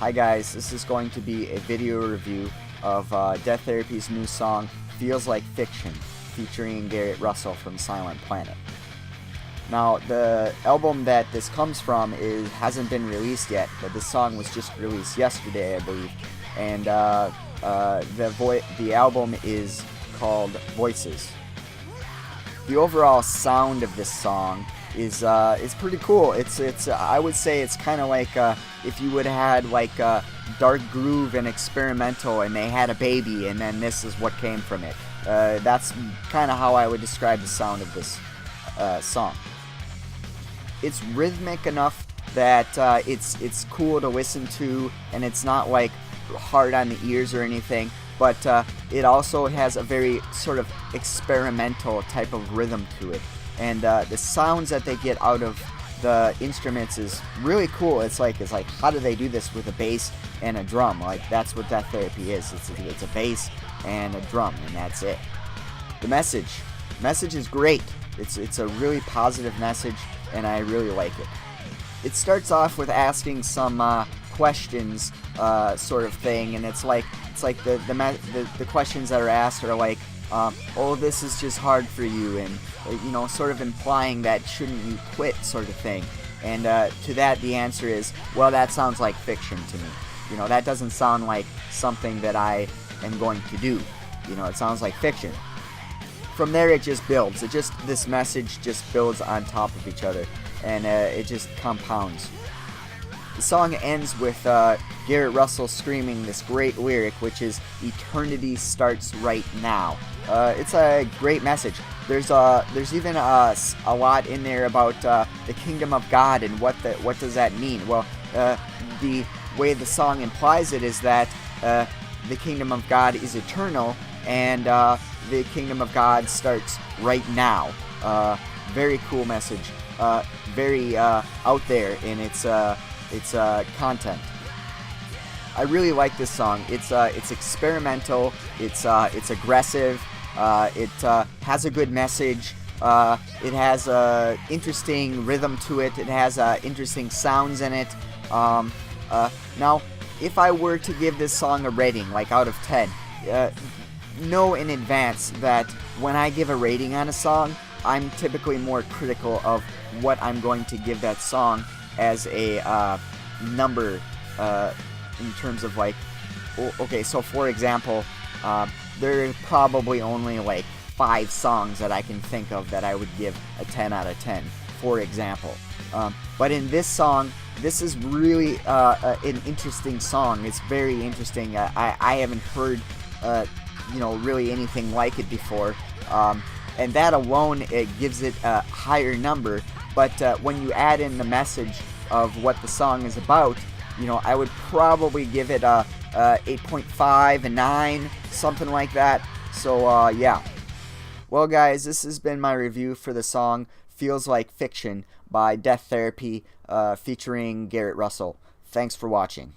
Hi guys, this is going to be a video review of Death Therapy's new song, Feels Like Fiction, featuring Garrett Russel from Silent Planet. Now, the album that this comes from hasn't been released yet, but this song was just released yesterday, I believe. And the album is called Voices. The overall sound of this song is pretty cool. I would say it's kind of like if you would have had like dark groove and experimental, and they had a baby, and then this is what came from it. That's kind of how I would describe the sound of this song. It's rhythmic enough that it's cool to listen to, and it's not like hard on the ears or anything. But it also has a very sort of experimental type of rhythm to it. And the sounds that they get out of the instruments is really cool. It's like how do they do this with a bass and a drum? Like, that's what Death Therapy is. It's a bass and a drum, and that's it. The message is great. It's a really positive message, and I really like it. It starts off with asking some questions, sort of thing, and it's like the questions that are asked are like, oh, this is just hard for you, and sort of implying that shouldn't you quit, sort of thing. And to that, the answer is, well, that sounds like fiction to me. That doesn't sound like something that I am going to do. It sounds like fiction. From there, it just builds. This message just builds on top of each other, and it just compounds. The song ends with Garrett Russel screaming this great lyric, which is "Eternity starts right now." It's a great message. There's even a lot in there about the kingdom of God and what does that mean. Well, the way the song implies it is that the kingdom of God is eternal, and the kingdom of God starts right now. Very cool message. Very out there in its content. I really like this song. It's experimental. It's aggressive. It has a good message. It has a interesting rhythm to it. It has interesting sounds in it. Now, if I were to give this song a rating, like out of 10, know in advance that when I give a rating on a song, I'm typically more critical of what I'm going to give that song as a number, in terms of like, okay, so for example, there are probably only like 5 songs that I can think of that I would give a 10 out of 10, for example. But in this song, this is really an interesting song. It's very interesting. I haven't heard really anything like it before, and that alone, it gives it a higher number. But when you add in the message of what the song is about, I would probably give it a 8.5, a 9, something like that. So yeah. Well guys, this has been my review for the song Feels Like Fiction by Death Therapy, featuring Garrett Russel. Thanks for watching.